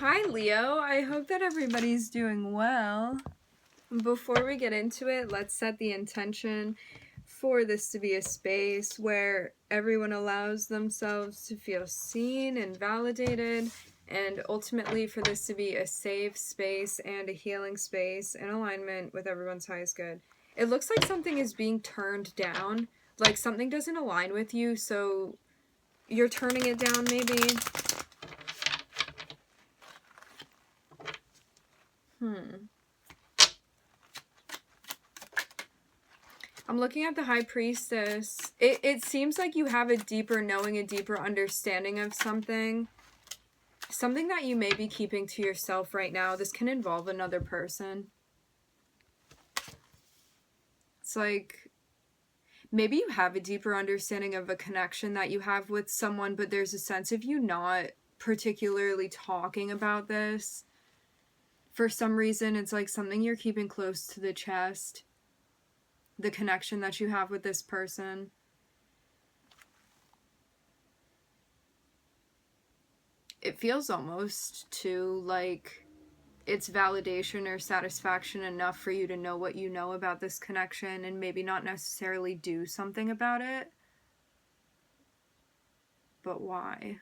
Hi Leo, I hope that everybody's doing well. Before we get into it, let's set the intention for this to be a space where everyone allows themselves to feel seen and validated, and ultimately for this to be a safe space and a healing space in alignment with everyone's highest good. It looks like something is being turned down, like something doesn't align with you, so you're turning it down maybe. I'm looking at the High Priestess. It seems like you have a deeper knowing, a deeper understanding of something. Something that you may be keeping to yourself right now. This can involve another person. It's like, maybe you have a deeper understanding of a connection that you have with someone, but there's a sense of you not particularly talking about this. For some reason, it's like something you're keeping close to the chest. The connection that you have with this person. It feels almost too like it's validation or satisfaction enough for you to know what you know about this connection and maybe not necessarily do something about it. But why?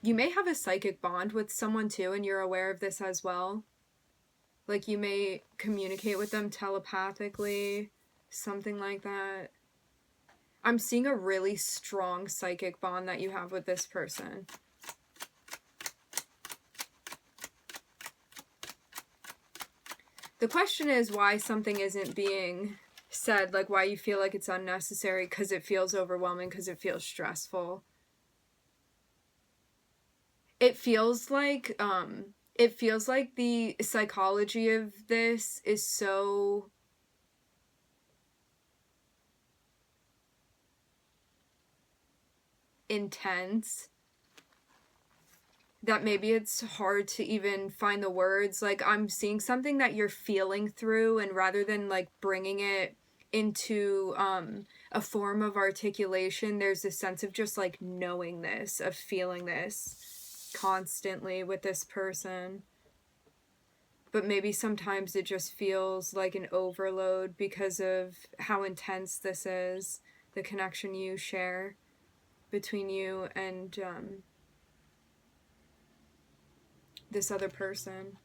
You may have a psychic bond with someone too, and you're aware of this as well. Like you may communicate with them telepathically, something like that. I'm seeing a really strong psychic bond that you have with this person. The question is why something isn't being said, like why you feel like it's unnecessary, because it feels overwhelming, because it feels stressful. It feels like the psychology of this is so intense that maybe it's hard to even find the words. Like I'm seeing something that you're feeling through, and rather than like bringing it into a form of articulation, there's a sense of just like knowing this, of feeling this constantly with this person. But maybe sometimes it just feels like an overload because of how intense this is, the connection you share between you and this other person.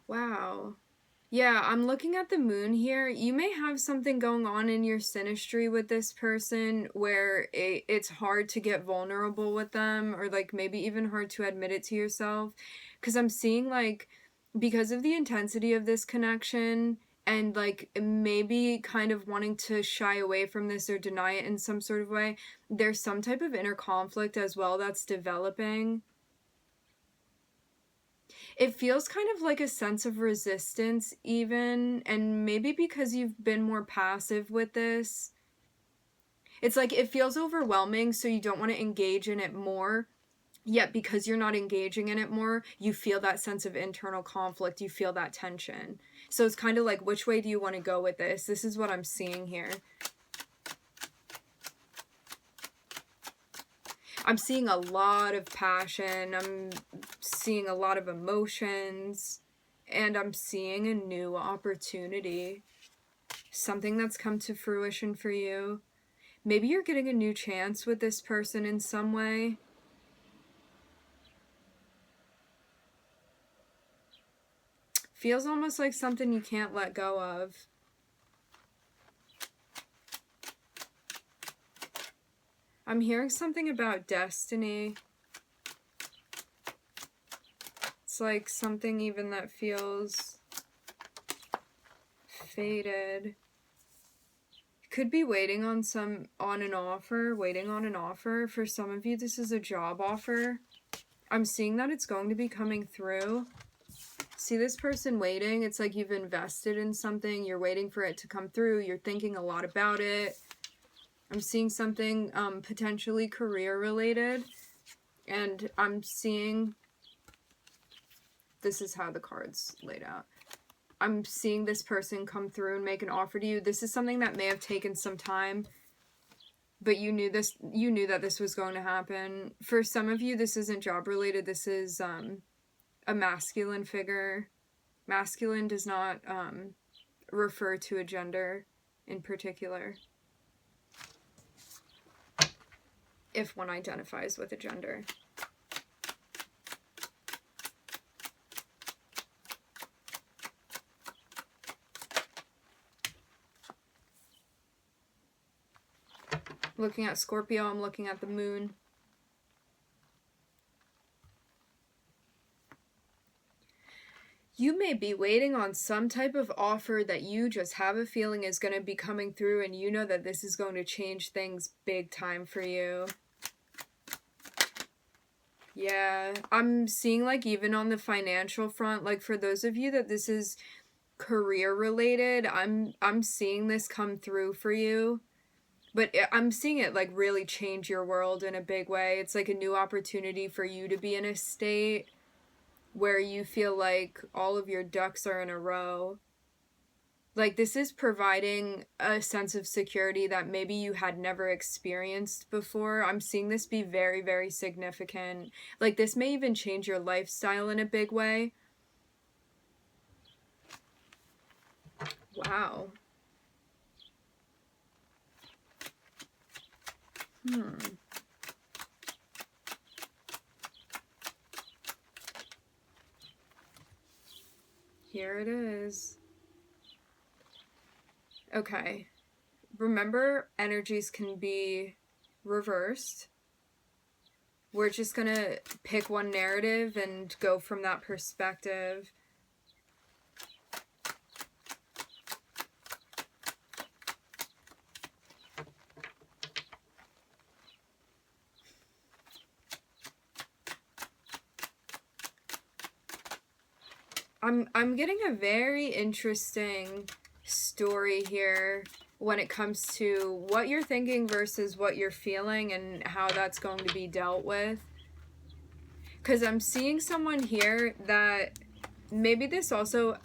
Wow. Yeah, I'm looking at the moon here. You may have something going on in your synastry with this person where it's hard to get vulnerable with them, or like maybe even hard to admit it to yourself. Because I'm seeing like, because of the intensity of this connection and like maybe kind of wanting to shy away from this or deny it in some sort of way, there's some type of inner conflict as well that's developing. It feels kind of like a sense of resistance even, and maybe because you've been more passive with this. It's like it feels overwhelming, so you don't want to engage in it more. Yet because you're not engaging in it more, you feel that sense of internal conflict, you feel that tension. So it's kind of like, which way do you want to go with this? This is what I'm seeing here. I'm seeing a lot of passion, I'm seeing a lot of emotions, and I'm seeing a new opportunity. Something that's come to fruition for you. Maybe you're getting a new chance with this person in some way. Feels almost like something you can't let go of. I'm hearing something about destiny. It's like something even that feels fated. Could be waiting on an offer. For some of you, this is a job offer. I'm seeing that it's going to be coming through. See this person waiting? It's like you've invested in something. You're waiting for it to come through. You're thinking a lot about it. I'm seeing something potentially career related. And I'm seeing, this is how the cards laid out. I'm seeing this person come through and make an offer to you. This is something that may have taken some time, but you knew that this was going to happen. For some of you, this isn't job related. This is a masculine figure. Masculine does not refer to a gender in particular, if one identifies with a gender. Looking at Scorpio, I'm looking at the moon. You may be waiting on some type of offer that you just have a feeling is going to be coming through, and you know that this is going to change things big time for you. Yeah, I'm seeing, like, even on the financial front, like, for those of you that this is career related, I'm seeing this come through for you. But I'm seeing it, like, really change your world in a big way. It's like a new opportunity for you to be in a state where you feel like all of your ducks are in a row. Like, this is providing a sense of security that maybe you had never experienced before. I'm seeing this be very, very significant. Like, this may even change your lifestyle in a big way. Wow. Here it is. Okay. Remember, energies can be reversed. We're just gonna pick one narrative and go from that perspective. I'm getting a very interesting story here when it comes to what you're thinking versus what you're feeling and how that's going to be dealt with. Because I'm seeing someone here that maybe this also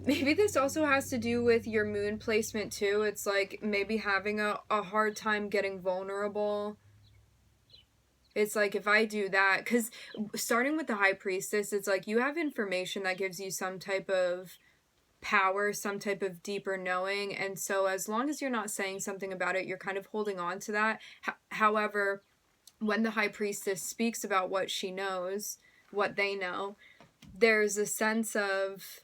has to do with your moon placement too. It's like maybe having a hard time getting vulnerable. It's like, if I do that, because starting with the High Priestess, it's like you have information that gives you some type of power, some type of deeper knowing, and so as long as you're not saying something about it, you're kind of holding on to that. However, when the High Priestess speaks about what she knows, what they know, there's a sense of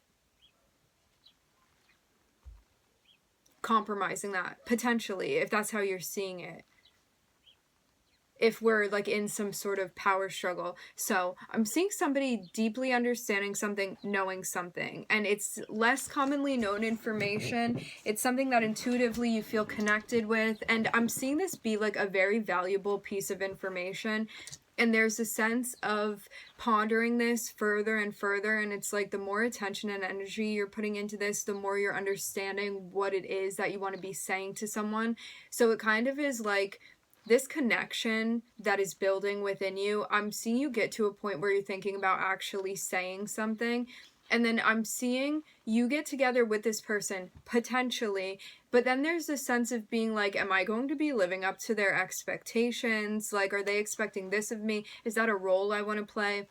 compromising that, potentially, if that's how you're seeing it, if we're like in some sort of power struggle. So I'm seeing somebody deeply understanding something, knowing something, and it's less commonly known information. It's something that intuitively you feel connected with, and I'm seeing this be like a very valuable piece of information. And there's a sense of pondering this further and further, and it's like the more attention and energy you're putting into this, the more you're understanding what it is that you want to be saying to someone. So it kind of is like this connection that is building within you. I'm seeing you get to a point where you're thinking about actually saying something. And then I'm seeing you get together with this person, potentially, but then there's this sense of being like, am I going to be living up to their expectations? Like, are they expecting this of me? Is that a role I want to play?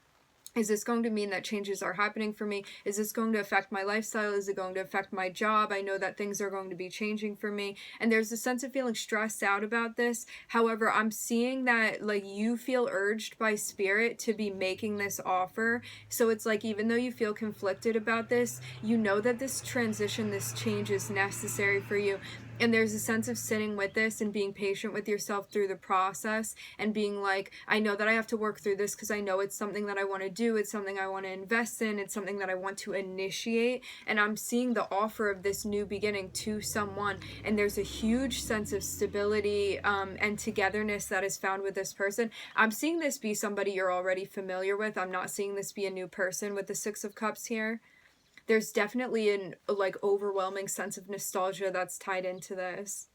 Is this going to mean that changes are happening for me? Is this going to affect my lifestyle? Is it going to affect my job? I know that things are going to be changing for me. And there's a sense of feeling stressed out about this. However, I'm seeing that like you feel urged by spirit to be making this offer. So it's like, even though you feel conflicted about this, you know that this transition, this change is necessary for you. And there's a sense of sitting with this and being patient with yourself through the process and being like, I know that I have to work through this because I know it's something that I want to do. It's something I want to invest in. It's something that I want to initiate. And I'm seeing the offer of this new beginning to someone. And there's a huge sense of stability and togetherness that is found with this person. I'm seeing this be somebody you're already familiar with. I'm not seeing this be a new person with the Six of Cups here. There's definitely an like overwhelming sense of nostalgia that's tied into this.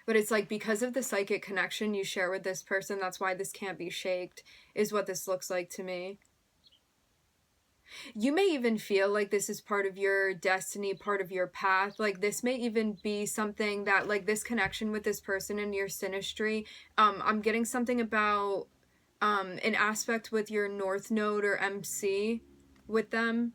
But it's like, because of the psychic connection you share with this person, that's why this can't be shaked, is what this looks like to me. You may even feel like this is part of your destiny, part of your path. Like, this may even be something that, like, this connection with this person in your synastry, I'm getting something about an aspect with your North Node or MC with them.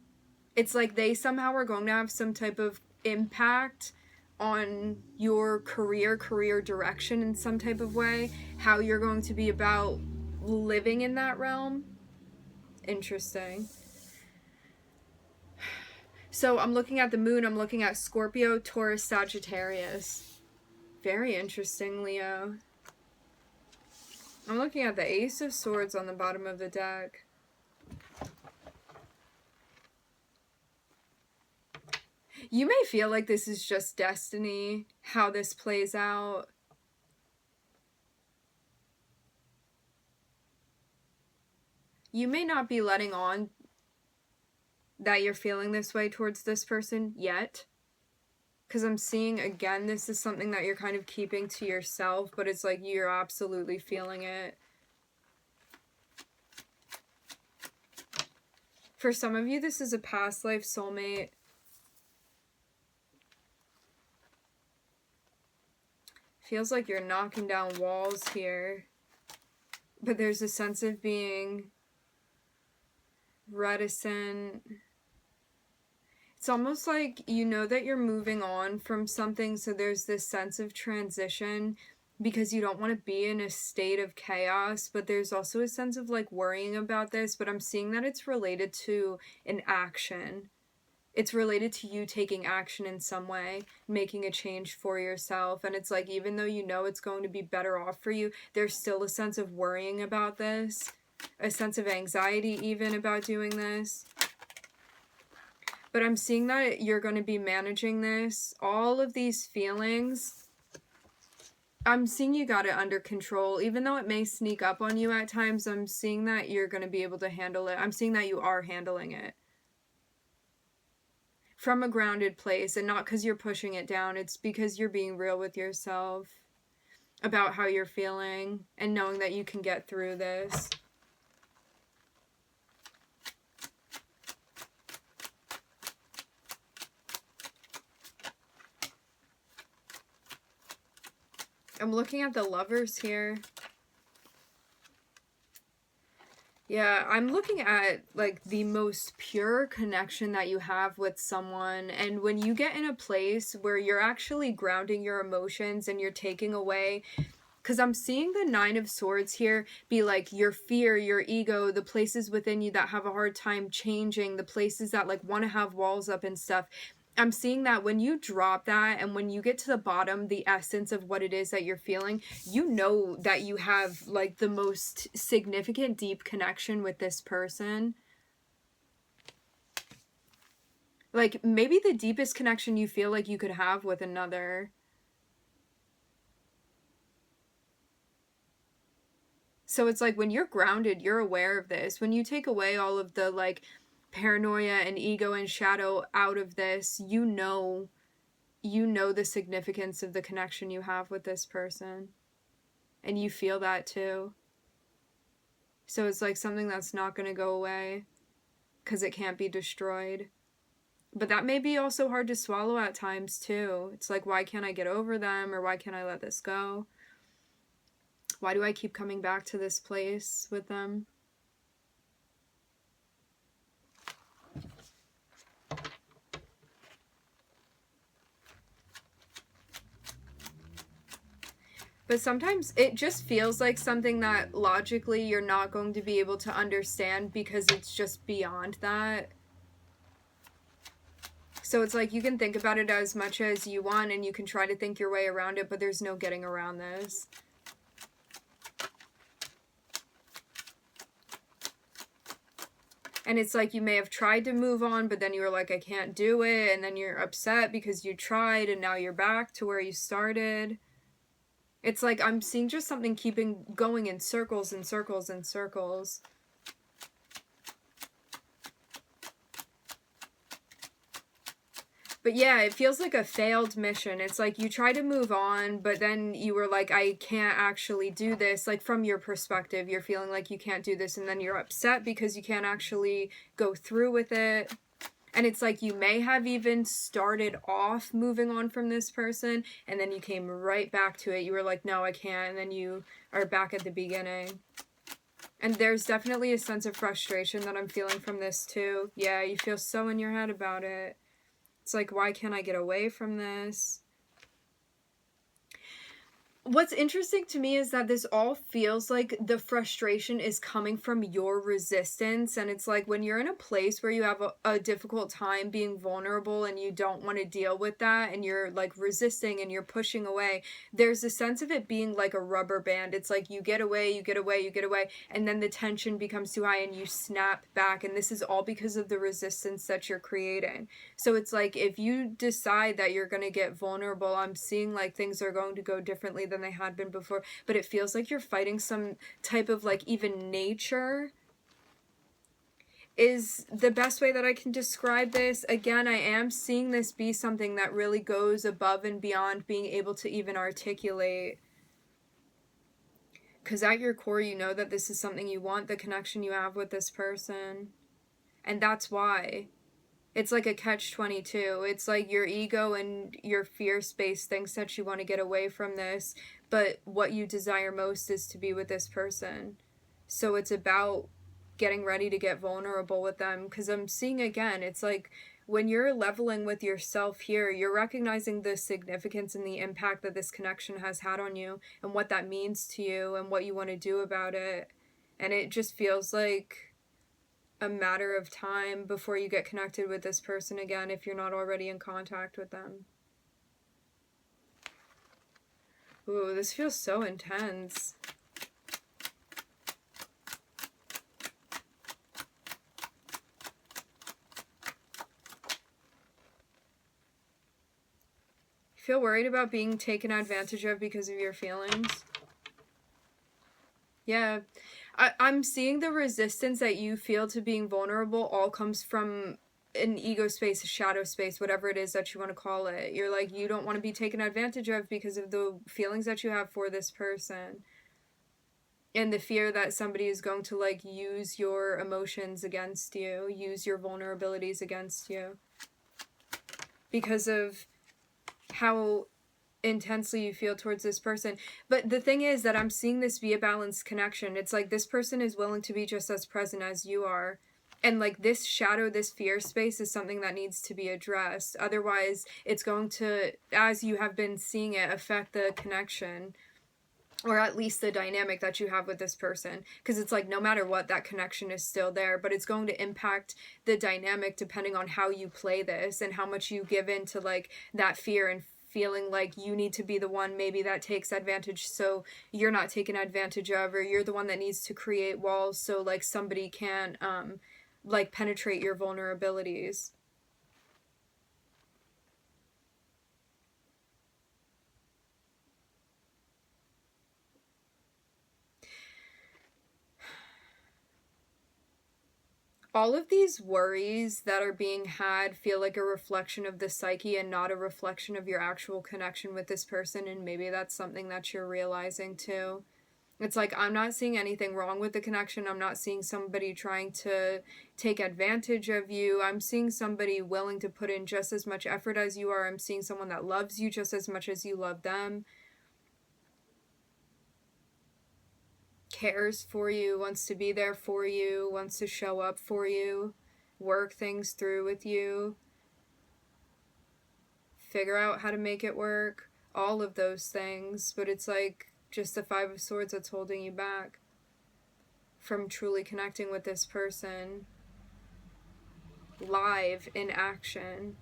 It's like they somehow are going to have some type of impact on your career direction in some type of way, how you're going to be about living in that realm. Interesting. So I'm looking at the moon, I'm looking at Scorpio, Taurus, Sagittarius. Very interesting, Leo. I'm looking at the Ace of Swords on the bottom of the deck. You may feel like this is just destiny, how this plays out. You may not be letting on that you're feeling this way towards this person yet. Because I'm seeing, again, this is something that you're kind of keeping to yourself, but it's like you're absolutely feeling it. For some of you, this is a past life soulmate. Feels like you're knocking down walls here. But there's a sense of being reticent. It's almost like you know that you're moving on from something, so there's this sense of transition because you don't want to be in a state of chaos, but there's also a sense of like worrying about this, but I'm seeing that it's related to an action. It's related to you taking action in some way, making a change for yourself. And it's like, even though you know it's going to be better off for you, there's still a sense of worrying about this, a sense of anxiety even about doing this. But I'm seeing that you're going to be managing this, all of these feelings. I'm seeing you got it under control. Even though it may sneak up on you at times, I'm seeing that you're going to be able to handle it. I'm seeing that you are handling it from a grounded place, and not because you're pushing it down. It's because you're being real with yourself about how you're feeling and knowing that you can get through this. I'm looking at the Lovers here. Yeah, I'm looking at like the most pure connection that you have with someone. And when you get in a place where you're actually grounding your emotions and you're taking away, because I'm seeing the Nine of Swords here be like your fear, your ego, the places within you that have a hard time changing, the places that like want to have walls up and stuff. I'm seeing that when you drop that and when you get to the bottom, the essence of what it is that you're feeling, you know that you have like the most significant deep connection with this person. Like maybe the deepest connection you feel like you could have with another. So it's like when you're grounded, you're aware of this. When you take away all of the like paranoia and ego and shadow out of this, you know the significance of the connection you have with this person. And you feel that too. So it's like something that's not going to go away because it can't be destroyed. But that may be also hard to swallow at times too. It's like, why can't I get over them? Or why can't I let this go? Why do I keep coming back to this place with them? But sometimes it just feels like something that logically you're not going to be able to understand because it's just beyond that. So it's like you can think about it as much as you want and you can try to think your way around it, but there's no getting around this. And it's like you may have tried to move on, but then you were like, I can't do it. And then you're upset because you tried and now you're back to where you started. It's like I'm seeing just something keeping going in circles and circles and circles. But yeah, it feels like a failed mission. It's like you try to move on, but then you were like, I can't actually do this. Like, from your perspective, you're feeling like you can't do this, and then you're upset because you can't actually go through with it. And it's like you may have even started off moving on from this person, and then you came right back to it. You were like, no, I can't. And then you are back at the beginning. And there's definitely a sense of frustration that I'm feeling from this too. Yeah, you feel so in your head about it. It's like, why can't I get away from this? What's interesting to me is that this all feels like the frustration is coming from your resistance. And it's like when you're in a place where you have a difficult time being vulnerable and you don't want to deal with that and you're like resisting and you're pushing away, there's a sense of it being like a rubber band. It's like you get away, you get away, you get away, and then the tension becomes too high and you snap back. And this is all because of the resistance that you're creating. So it's like if you decide that you're going to get vulnerable, I'm seeing like things are going to go differently than they had been before, but it feels like you're fighting some type of like even nature is the best way that I can describe this. Again, I am seeing this be something that really goes above and beyond being able to even articulate. Because at your core, you know that this is something you want, the connection you have with this person. And that's why. It's like a catch-22. It's like your ego and your fear space thinks that you want to get away from this, but what you desire most is to be with this person. So it's about getting ready to get vulnerable with them, because I'm seeing again, it's like when you're leveling with yourself here, you're recognizing the significance and the impact that this connection has had on you and what that means to you and what you want to do about it. And it just feels like a matter of time before you get connected with this person again if you're not already in contact with them. Ooh, this feels so intense. You feel worried about being taken advantage of because of your feelings? Yeah. I'm seeing the resistance that you feel to being vulnerable all comes from an ego space, a shadow space, whatever it is that you want to call it. You're like, you don't want to be taken advantage of because of the feelings that you have for this person. And the fear that somebody is going to like use your emotions against you, use your vulnerabilities against you. Because of how intensely you feel towards this person. But the thing is that I'm seeing this be a balanced connection. It's like this person is willing to be just as present as you are. And like this shadow, this fear space is something that needs to be addressed. Otherwise, it's going to, as you have been seeing it, affect the connection. Or at least the dynamic that you have with this person. Because it's like no matter what, that connection is still there. But it's going to impact the dynamic depending on how you play this. And how much you give in to like that fear and feeling like you need to be the one maybe that takes advantage so you're not taken advantage of, or you're the one that needs to create walls so like somebody can like penetrate your vulnerabilities. All of these worries that are being had feel like a reflection of the psyche and not a reflection of your actual connection with this person, and maybe that's something that you're realizing too. It's like, I'm not seeing anything wrong with the connection. I'm not seeing somebody trying to take advantage of you. I'm seeing somebody willing to put in just as much effort as you are. I'm seeing someone that loves you just as much as you love them. Cares for you, wants to be there for you, wants to show up for you, work things through with you, figure out how to make it work, all of those things. But it's like just the Five of Swords that's holding you back from truly connecting with this person live in action.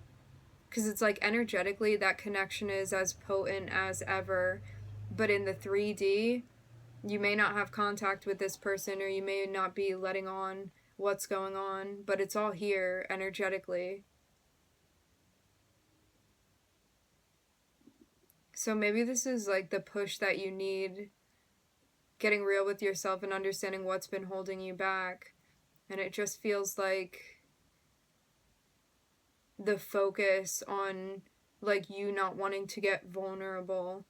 Because it's like energetically that connection is as potent as ever, but in the 3D you may not have contact with this person, or you may not be letting on what's going on, but it's all here energetically. So maybe this is like the push that you need, getting real with yourself and understanding what's been holding you back. And it just feels like the focus on, like, you not wanting to get vulnerable.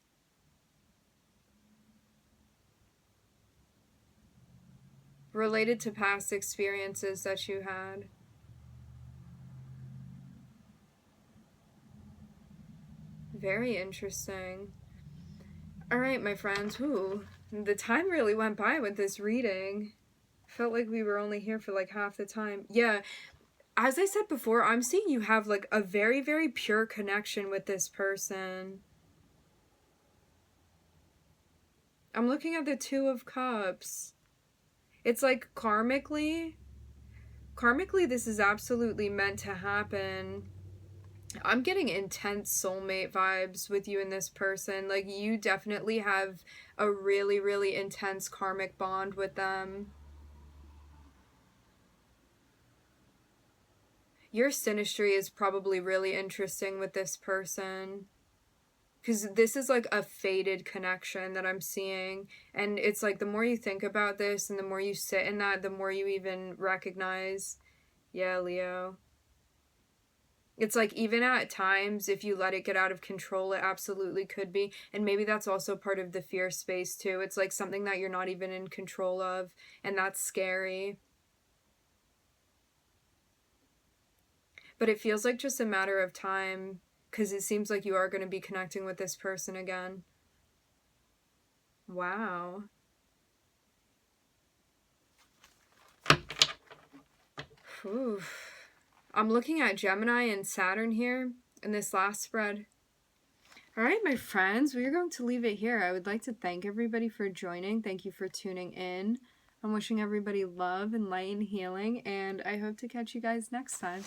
Related to past experiences that you had. Very interesting. All right, my friends. Ooh, the time really went by with this reading. Felt like we were only here for like half the time. Yeah, as I said before, I'm seeing you have like a very, very pure connection with this person. I'm looking at the Two of Cups. It's like karmically, this is absolutely meant to happen. I'm getting intense soulmate vibes with you and this person. Like, you definitely have a really, really intense karmic bond with them. Your synastry is probably really interesting with this person. Because this is like a faded connection that I'm seeing. And it's like the more you think about this and the more you sit in that, the more you even recognize, yeah, Leo. It's like even at times, if you let it get out of control, it absolutely could be. And maybe that's also part of the fear space too. It's like something that you're not even in control of, and that's scary. But it feels like just a matter of time, because it seems like you are going to be connecting with this person again. Wow. Whew. I'm looking at Gemini and Saturn here in this last spread. All right, my friends, we are going to leave it here. I would like to thank everybody for joining. Thank you for tuning in. I'm wishing everybody love and light and healing, and I hope to catch you guys next time.